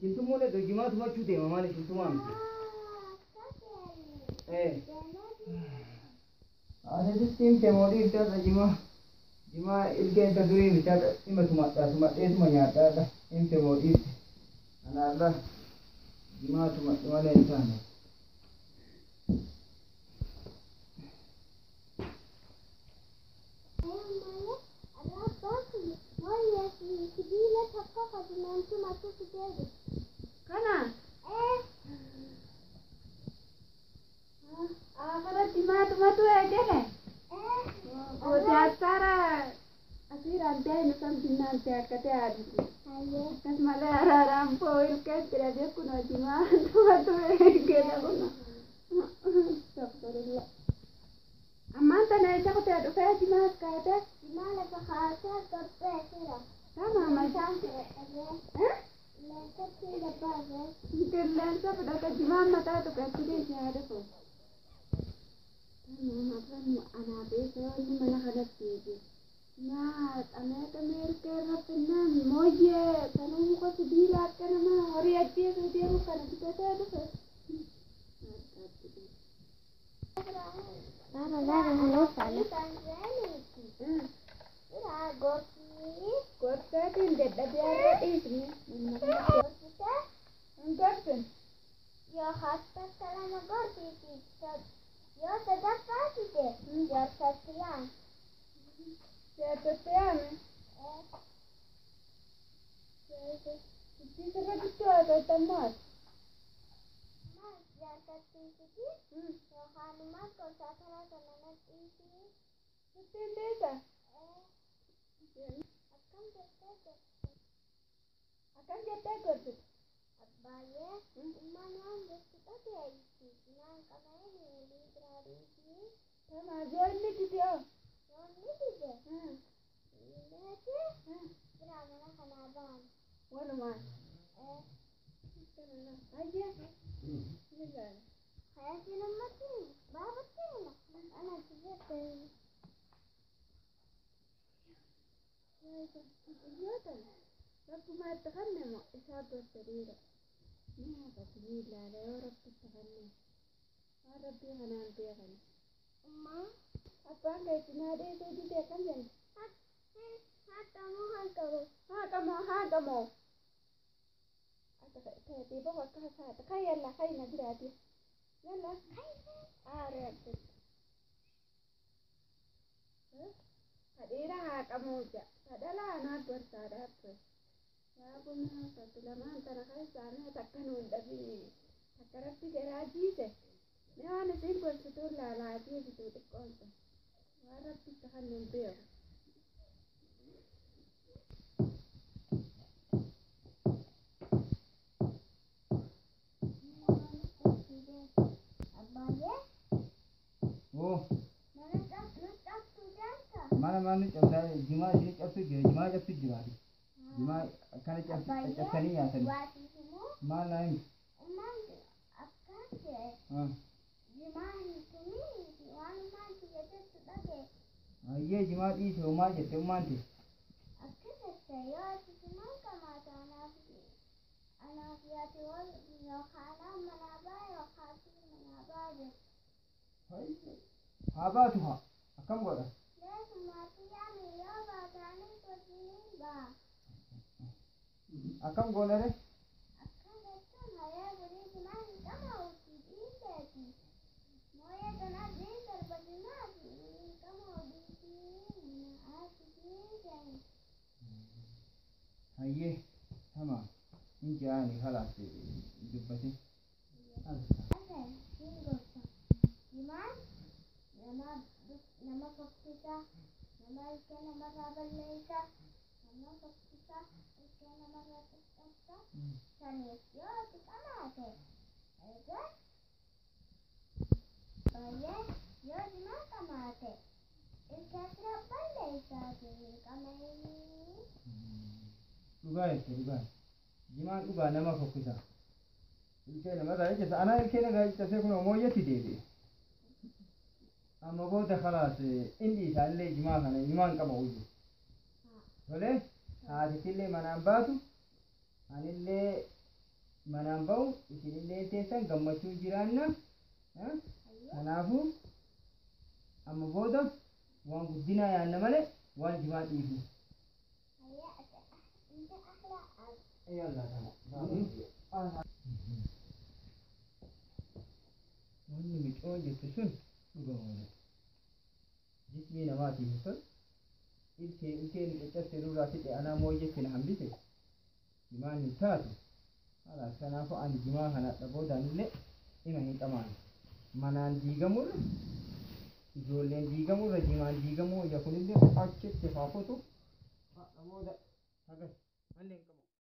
Kintu mole do jima tu machu te mama ne kintu mam. Ada di tim te modi ita jima ilke ta duri ita ima tuma es manyata da im te modi ana da jima tuma wala insana. Kana? Kalau cuma tu aja kan? Oh, cara asli rantai nusam jinan saya kata ada. Kan malah rampoil kan tidak ada kuno cuma tu aja kuno. Astagfirullah. Aman tanah saya kata ada saya cuma kata. Cuma lepas khasnya kerja kira. Sama macam. Lensa pada kejiman mata tu presiden saya ada tu. Mana anak besar ni mana ada tiga. Mat, anak Amerika rapena moje, kalau muka sedih lah kan mana hari aja tu dia bukan kita ada tu. Dah hello salah. Gorka din dedda biara ismi. Gorka. Ya hatta salama gorki tita. Ya tada patite. Ya satian. Ya satian. Tita kadito ada tamat. Mas ya tatiti. Ya hanuman ko sakara tanana titi. Tita. Akan kita kerja. Abaya, mana kita kerja? Nang kamera ni tradisi. Sama jual ni kita. Jual ni kita. Ini aja. Berapa kanaban? Mana mas? Mana? Aja. Jangan. Saya sini mati. Bapak sini. Anak juga tu. Idiota. Rabbi ma tahanna isabu sarira. Ma batni la la ya rabbi tahanna. Ya rabbi hanan bihan. Amma, apa enggak tinade itu di dekan jan? kamu. Ata kai tiba wa ka sa ta kai yalla kai na dirati. Yalla kai. Rabbi. Hadira kamu ja. Adalah anak bersaudara. Ya punya satu lama antara kali sana takkan udah di takkan di garaji deh. Memang sih bersetul lagi itu dikonten. Warap kita kan nempel. Oh. Mana ni cakap jima ini cakap jima kan cakap ni ya tadi. Mana ni? Ye jima ini semua jadi mandi. Apa tu ha? Akam kau Akam gona re? Aye, sama. Ini jangan ni halas hidup pasti. Nama fakta, nama ikan, nama rabal leka, nama fakta, ikan, nama rabal leka. Sanis yo, kita mate. Aja. Baye, yo di mana mate? Ikan rabal leka di kamar ini. Lugai. Jima lugai nama fakta. Ikan nama dah je. Anak ikan nama je. Saya pun mau ye tidak. Amma bote khalas indi salle jima kana iman kama uji wale hadi tille manambatu anille manaan ba'u isinillee teessan gammachuu jiraanna. Kanaafuu amma booda waan guddinaa yaanna malee waan jimaa dhiifu. Wanni micoo jettu sun dhugamuudha. Jismii namaatiif tol ilkeen caccabse irraa fidhe anaa moo jettee na hambise jimaan hin taatu. Kanaafuu ani jimaa kana dhaboodhaan illee dhima hin qabaanne. Manaan diigamurra ijoolleen diigamurra jimaan diigamuu ija kunillee achitti faafotu dhabooda hagas mallee hin qabu.